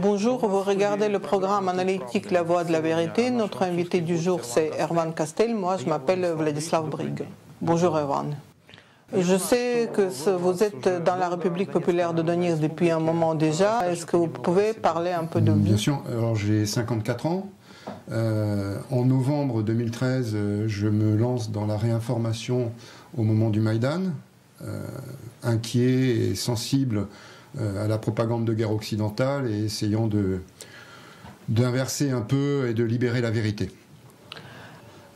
Bonjour, vous regardez le programme analytique La Voix de la Vérité. Notre invité du jour, c'est Erwan Castel. Moi, je m'appelle Vladislav Brig. Bonjour Erwan. Je sais que vous êtes dans la République populaire de Donetsk depuis un moment déjà. Est-ce que vous pouvez parler un peu de vous? Bien sûr. Alors j'ai 54 ans. En novembre 2013, je me lance dans la réinformation au moment du Maïdan, inquiet et sensible à la propagande de guerre occidentale et essayant d'inverser un peu et de libérer la vérité.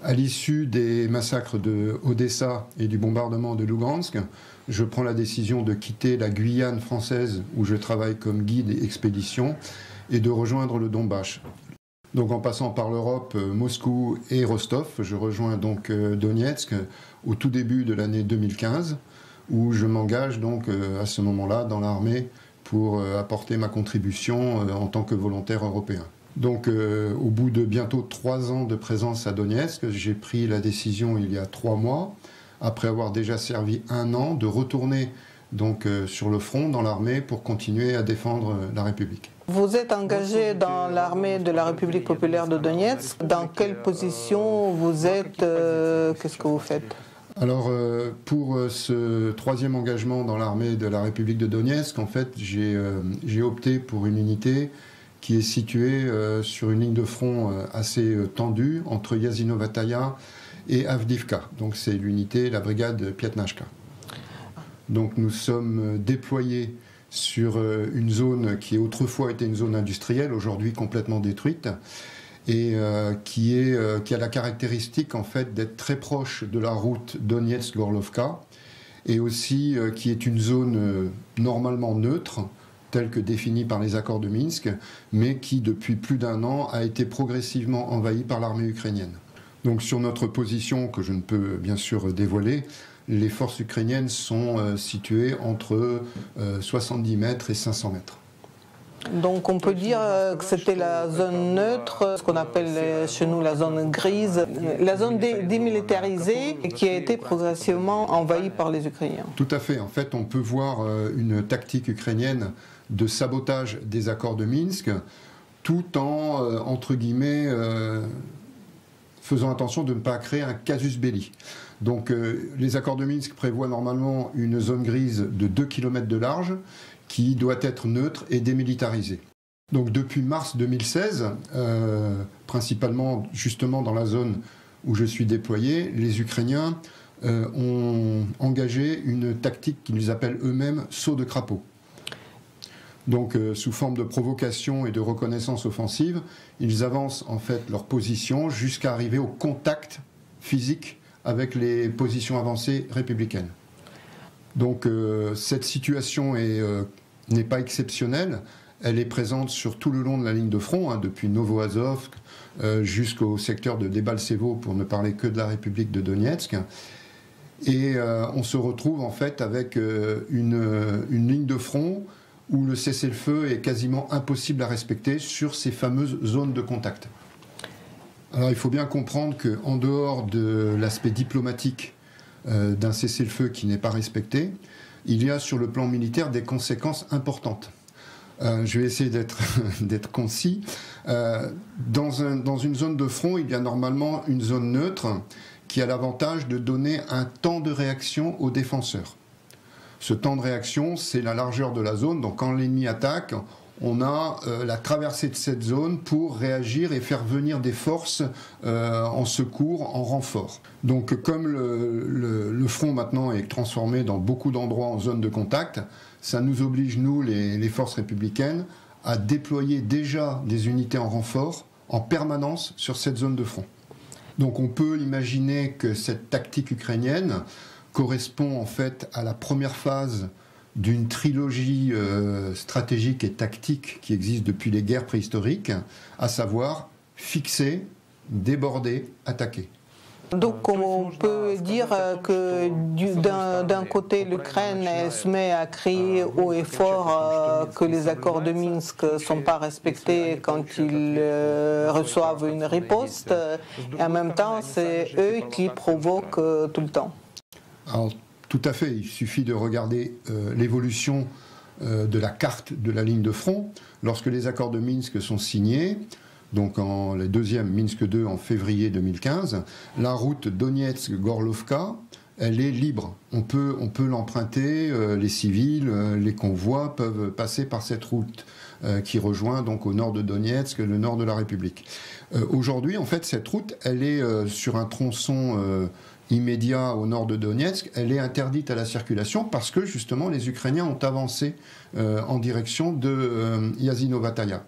À l'issue des massacres de Odessa et du bombardement de Lugansk, je prends la décision de quitter la Guyane française où je travaille comme guide et expédition et de rejoindre le Donbass. Donc en passant par l'Europe, Moscou et Rostov, je rejoins donc Donetsk au tout début de l'année 2015 où je m'engage donc à ce moment-là dans l'armée pour apporter ma contribution en tant que volontaire européen. Donc au bout de bientôt 3 ans de présence à Donetsk, j'ai pris la décision il y a 3 mois, après avoir déjà servi 1 an, de retourner donc sur le front dans l'armée pour continuer à défendre la République. Vous êtes engagé dans l'armée de la République populaire de Donetsk. Dans quelle position vous êtes? Qu'est-ce que vous faites? Alors, pour ce 3e engagement dans l'armée de la République de Donetsk, en fait, j'ai opté pour une unité qui est située sur une ligne de front assez tendue entre Yazinovataya et Avdiivka. Donc, c'est l'unité, la brigade Piatnachka. Donc, nous sommes déployés sur une zone qui autrefois était une zone industrielle, aujourd'hui complètement détruite, et qui a la caractéristique en fait d'être très proche de la route Donetsk-Gorlovka, et aussi qui est une zone normalement neutre, telle que définie par les accords de Minsk, mais qui depuis plus d'1 an a été progressivement envahie par l'armée ukrainienne. Donc sur notre position, que je ne peux bien sûr dévoiler, les forces ukrainiennes sont situées entre 70 mètres et 500 mètres. Donc on peut dire que c'était la zone neutre, ce qu'on appelle chez nous la zone grise, la zone démilitarisée qui a été progressivement envahie par les Ukrainiens. Tout à fait. En fait, on peut voir une tactique ukrainienne de sabotage des accords de Minsk, tout en, entre guillemets, faisant attention de ne pas créer un casus belli. Donc les accords de Minsk prévoient normalement une zone grise de 2 km de large, qui doit être neutre et démilitarisé. Donc depuis mars 2016, principalement justement dans la zone où je suis déployé, les Ukrainiens ont engagé une tactique qu'ils appellent eux-mêmes saut de crapaud. Donc sous forme de provocation et de reconnaissance offensive, ils avancent en fait leur position jusqu'à arriver au contact physique avec les positions avancées républicaines. Donc cette situation n'est pas exceptionnelle, elle est présente sur tout le long de la ligne de front, depuis Novoazovsk jusqu'au secteur de Debaltsevo, pour ne parler que de la République de Donetsk. Et on se retrouve en fait avec une ligne de front où le cessez-le-feu est quasiment impossible à respecter sur ces fameuses zones de contact. Alors il faut bien comprendre qu'en dehors de l'aspect diplomatique d'un cessez-le-feu qui n'est pas respecté, il y a sur le plan militaire des conséquences importantes. Je vais essayer d'être concis. Dans une zone de front, il y a normalement une zone neutre qui a l'avantage de donner un temps de réaction aux défenseurs. Ce temps de réaction, c'est la largeur de la zone. Donc quand l'ennemi attaque, on a la traversée de cette zone pour réagir et faire venir des forces en secours, en renfort. Donc comme le front maintenant est transformé dans beaucoup d'endroits en zone de contact, ça nous oblige, nous, les forces républicaines, à déployer déjà des unités en renfort en permanence sur cette zone de front. Donc on peut imaginer que cette tactique ukrainienne correspond en fait à la première phase d'une trilogie stratégique et tactique qui existe depuis les guerres préhistoriques, à savoir fixer, déborder, attaquer. Donc on peut dire que d'un côté l'Ukraine se met à crier haut et fort que les accords de Minsk ne sont pas respectés quand ils reçoivent une riposte, et en même temps c'est eux qui provoquent tout le temps. Alors, tout à fait, il suffit de regarder l'évolution de la carte de la ligne de front. Lorsque les accords de Minsk sont signés, donc le deuxième, Minsk II, en février 2015, la route Donetsk-Gorlovka, elle est libre. On peut l'emprunter, les civils, les convois peuvent passer par cette route qui rejoint donc au nord de Donetsk, le nord de la République. Aujourd'hui, en fait, cette route, elle est sur un tronçon immédiat au nord de Donetsk, elle est interdite à la circulation parce que justement les Ukrainiens ont avancé en direction de Yazinovataya.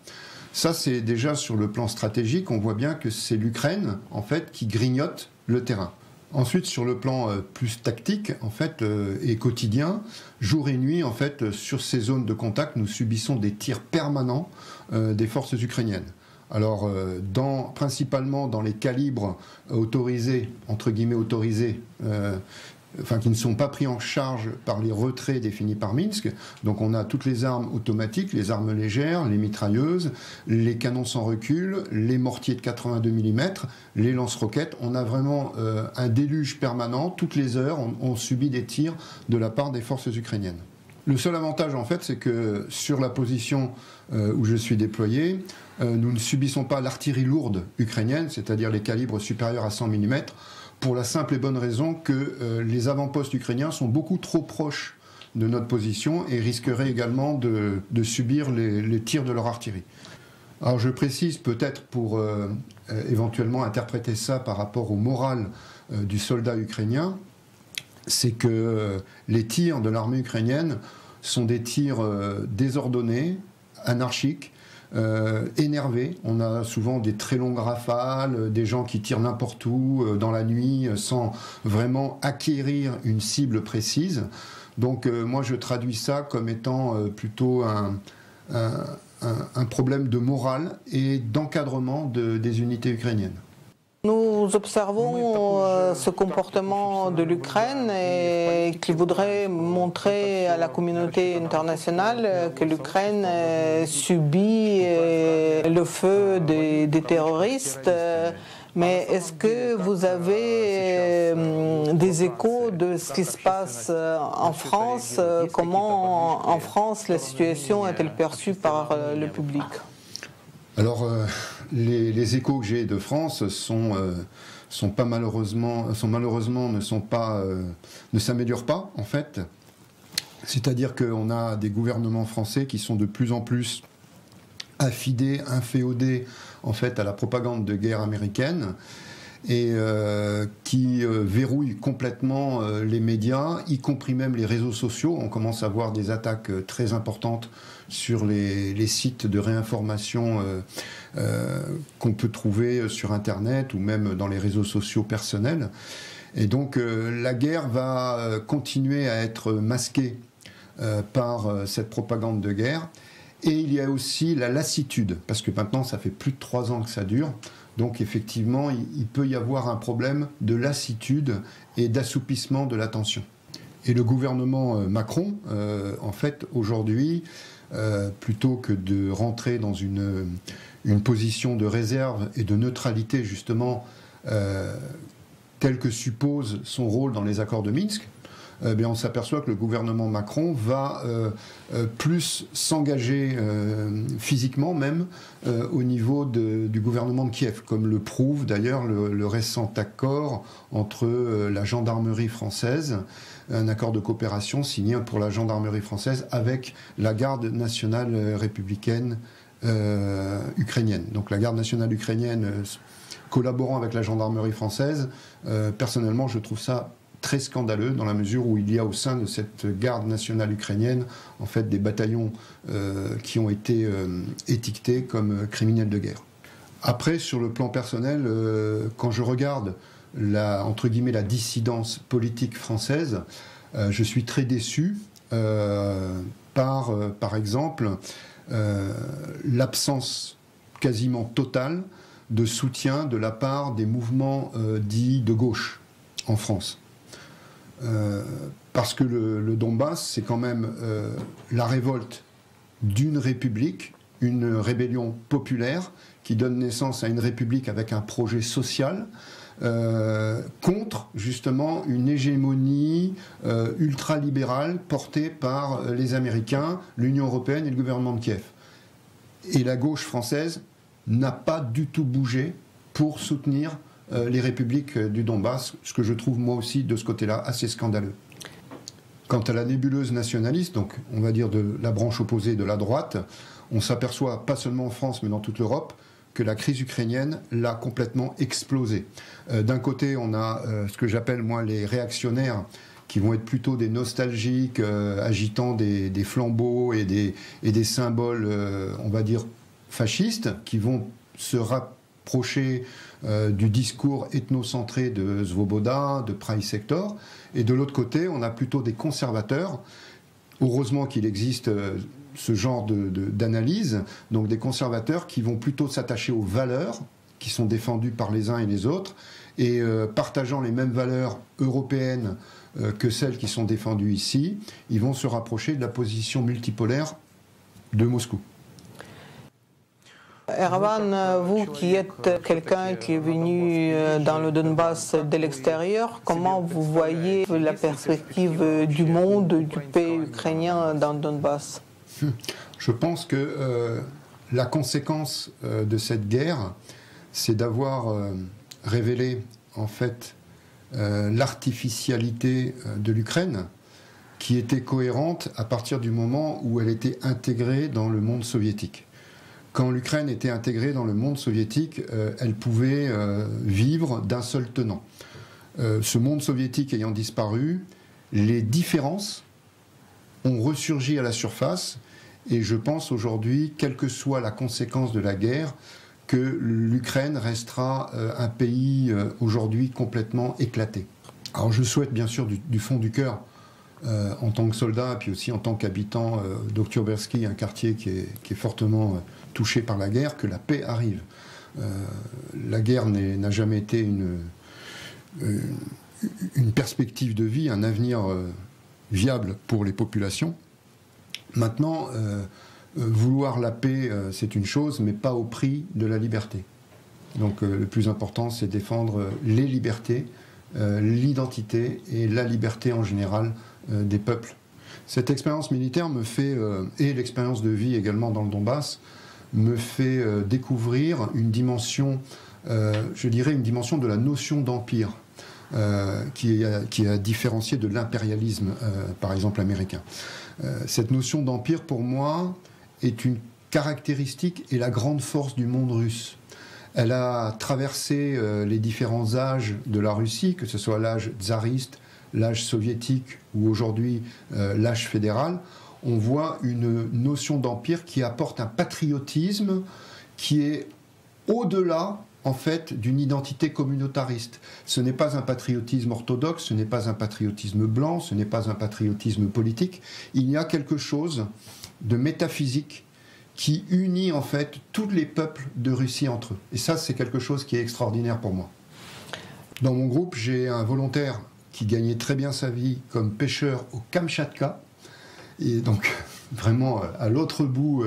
Ça, c'est déjà sur le plan stratégique, on voit bien que c'est l'Ukraine, en fait, qui grignote le terrain. Ensuite, sur le plan plus tactique, en fait, et quotidien, jour et nuit, en fait, sur ces zones de contact, nous subissons des tirs permanents des forces ukrainiennes. Alors, principalement dans les calibres autorisés, entre guillemets autorisés, qui ne sont pas pris en charge par les retraits définis par Minsk. Donc on a toutes les armes automatiques, les armes légères, les mitrailleuses, les canons sans recul, les mortiers de 82 mm, les lance-roquettes. On a vraiment un déluge permanent. Toutes les heures, on subit des tirs de la part des forces ukrainiennes. Le seul avantage, en fait, c'est que sur la position où je suis déployé, nous ne subissons pas l'artillerie lourde ukrainienne, c'est-à-dire les calibres supérieurs à 100 mm, pour la simple et bonne raison que les avant-postes ukrainiens sont beaucoup trop proches de notre position et risqueraient également de subir les tirs de leur artillerie. Alors je précise peut-être pour éventuellement interpréter ça par rapport au moral du soldat ukrainien, c'est que les tirs de l'armée ukrainienne sont des tirs désordonnés, anarchiques, énervés. On a souvent des très longues rafales, des gens qui tirent n'importe où dans la nuit sans vraiment acquérir une cible précise. Donc moi je traduis ça comme étant plutôt un problème de morale et d'encadrement des unités ukrainiennes. Nous observons ce comportement de l'Ukraine et qui voudrait montrer à la communauté internationale que l'Ukraine subit le feu des terroristes. Mais est-ce que vous avez des échos de ce qui se passe en France? Comment en France la situation est-elle perçue par le public? Alors, les échos que j'ai de France ne s'améliorent pas en fait. C'est-à-dire qu'on a des gouvernements français qui sont de plus en plus affidés, inféodés en fait à la propagande de guerre américaine et qui verrouillent complètement les médias, y compris même les réseaux sociaux. On commence à voir des attaques très importantes sur les sites de réinformation qu'on peut trouver sur Internet ou même dans les réseaux sociaux personnels. Et donc la guerre va continuer à être masquée par cette propagande de guerre. Et il y a aussi la lassitude, parce que maintenant ça fait plus de 3 ans que ça dure. Donc effectivement, il peut y avoir un problème de lassitude et d'assoupissement de la tension. Et le gouvernement Macron, en fait, aujourd'hui, plutôt que de rentrer dans une position de réserve et de neutralité, justement, tel que suppose son rôle dans les accords de Minsk, on s'aperçoit que le gouvernement Macron va plus s'engager physiquement même au niveau du gouvernement de Kiev, comme le prouve d'ailleurs le récent accord entre la gendarmerie française, un accord de coopération signé pour la gendarmerie française avec la garde nationale républicaine ukrainienne. Donc la garde nationale ukrainienne collaborant avec la gendarmerie française, personnellement je trouve ça très scandaleux dans la mesure où il y a au sein de cette garde nationale ukrainienne en fait des bataillons qui ont été étiquetés comme criminels de guerre. Après, sur le plan personnel, quand je regarde entre guillemets la dissidence politique française, je suis très déçu par exemple l'absence quasiment totale de soutien de la part des mouvements dits de gauche en France. Parce que le Donbass, c'est quand même la révolte d'une république, une rébellion populaire qui donne naissance à une république avec un projet social, contre justement une hégémonie ultralibérale portée par les Américains, l'Union européenne et le gouvernement de Kiev. Et la gauche française n'a pas du tout bougé pour soutenir les républiques du Donbass, ce que je trouve moi aussi de ce côté-là assez scandaleux. Quant à la nébuleuse nationaliste, donc on va dire de la branche opposée de la droite, on s'aperçoit pas seulement en France mais dans toute l'Europe que la crise ukrainienne l'a complètement explosé. D'un côté, on a ce que j'appelle moi les réactionnaires qui vont être plutôt des nostalgiques, agitant des flambeaux et des symboles, on va dire, fascistes, qui vont se rapprocher du discours ethnocentré de Svoboda, de Price Sector. Et de l'autre côté, on a plutôt des conservateurs. Heureusement qu'il existe ce genre d'analyse, donc des conservateurs qui vont plutôt s'attacher aux valeurs qui sont défendues par les uns et les autres, et partageant les mêmes valeurs européennes que celles qui sont défendues ici, ils vont se rapprocher de la position multipolaire de Moscou. Erwan, vous qui êtes quelqu'un qui est venu dans le Donbass de l'extérieur, comment vous voyez la perspective du monde, du pays ukrainien dans le Donbass? Je pense que la conséquence de cette guerre, c'est d'avoir révélé en fait l'artificialité de l'Ukraine, qui était cohérente à partir du moment où elle était intégrée dans le monde soviétique. Quand l'Ukraine était intégrée dans le monde soviétique, elle pouvait vivre d'un seul tenant. Ce monde soviétique ayant disparu, les différences ont ressurgi à la surface, et je pense aujourd'hui, quelle que soit la conséquence de la guerre, que l'Ukraine restera un pays aujourd'hui complètement éclaté. Alors je souhaite bien sûr du fond du cœur, en tant que soldat, puis aussi en tant qu'habitant d'Oktyabrsky, un quartier qui est fortement touché par la guerre, que la paix arrive. La guerre n'a jamais été une perspective de vie, un avenir viable pour les populations. Maintenant, vouloir la paix, c'est une chose, mais pas au prix de la liberté. Donc le plus important, c'est défendre les libertés, l'identité et la liberté en général des peuples. Cette expérience militaire me fait, et l'expérience de vie également dans le Donbass, me fait découvrir une dimension, je dirais une dimension de la notion d'empire, qui a différencié de l'impérialisme, par exemple américain. Cette notion d'empire, pour moi, est une caractéristique et la grande force du monde russe. Elle a traversé les différents âges de la Russie, que ce soit l'âge tsariste, l'âge soviétique ou aujourd'hui l'âge fédéral. On voit une notion d'empire qui apporte un patriotisme qui est au-delà, en fait, d'une identité communautariste. Ce n'est pas un patriotisme orthodoxe, ce n'est pas un patriotisme blanc, ce n'est pas un patriotisme politique. Il y a quelque chose de métaphysique qui unit, en fait, tous les peuples de Russie entre eux. Et ça, c'est quelque chose qui est extraordinaire pour moi. Dans mon groupe, j'ai un volontaire qui gagnait très bien sa vie comme pêcheur au Kamchatka, et donc vraiment à l'autre bout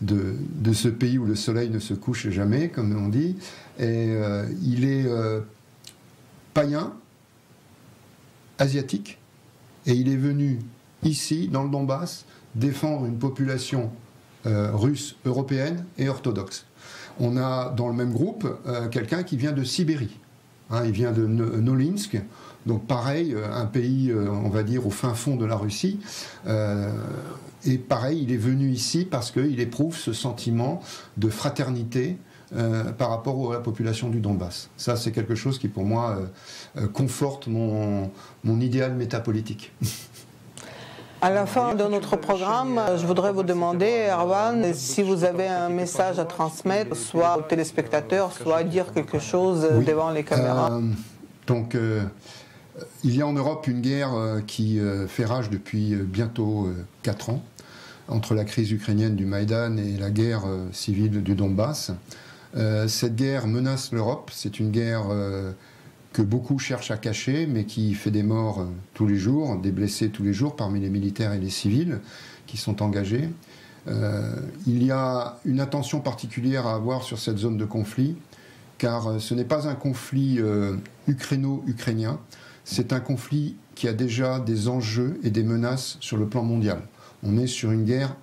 de ce pays où le soleil ne se couche jamais, comme on dit. Et il est païen, asiatique, et il est venu ici, dans le Donbass, défendre une population russe, européenne et orthodoxe. On a dans le même groupe quelqu'un qui vient de Sibérie. Il vient de Nolinsk, donc pareil, un pays, on va dire, au fin fond de la Russie. Et pareil, il est venu ici parce qu'il éprouve ce sentiment de fraternité par rapport à la population du Donbass. Ça, c'est quelque chose qui, pour moi, conforte mon idéal métapolitique. À la fin de notre programme, je voudrais vous demander, Erwan, si vous avez un message à transmettre, soit aux téléspectateurs, soit à dire quelque chose devant les caméras. Il y a en Europe une guerre qui fait rage depuis bientôt 4 ans, entre la crise ukrainienne du Maïdan et la guerre civile du Donbass. Cette guerre menace l'Europe, c'est une guerre que beaucoup cherchent à cacher, mais qui fait des morts tous les jours, des blessés tous les jours parmi les militaires et les civils qui sont engagés. Il y a une attention particulière à avoir sur cette zone de conflit, car ce n'est pas un conflit ukraino-ukrainien, c'est un conflit qui a déjà des enjeux et des menaces sur le plan mondial. On est sur une guerre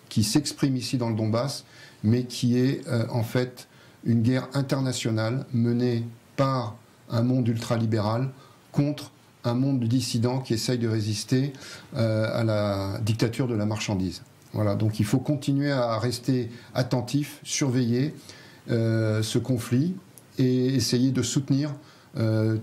qui s'exprime ici dans le Donbass, mais qui est en fait une guerre internationale menée par un monde ultralibéral contre un monde de dissidents qui essaye de résister à la dictature de la marchandise. Voilà, donc il faut continuer à rester attentif, surveiller ce conflit et essayer de soutenir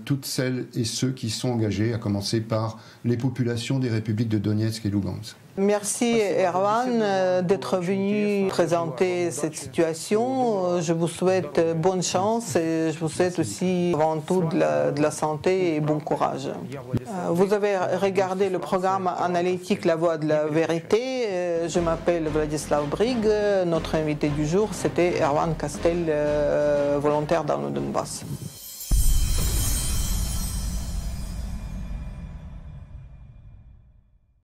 toutes celles et ceux qui sont engagés, à commencer par les populations des républiques de Donetsk et Lugansk. Merci Erwan d'être venu présenter cette situation. Je vous souhaite bonne chance et je vous souhaite aussi avant tout de la santé et bon courage. Vous avez regardé le programme analytique La Voix de la Vérité. Je m'appelle Vladislav Brig. Notre invité du jour, c'était Erwan Kastel, volontaire dans le Donbass.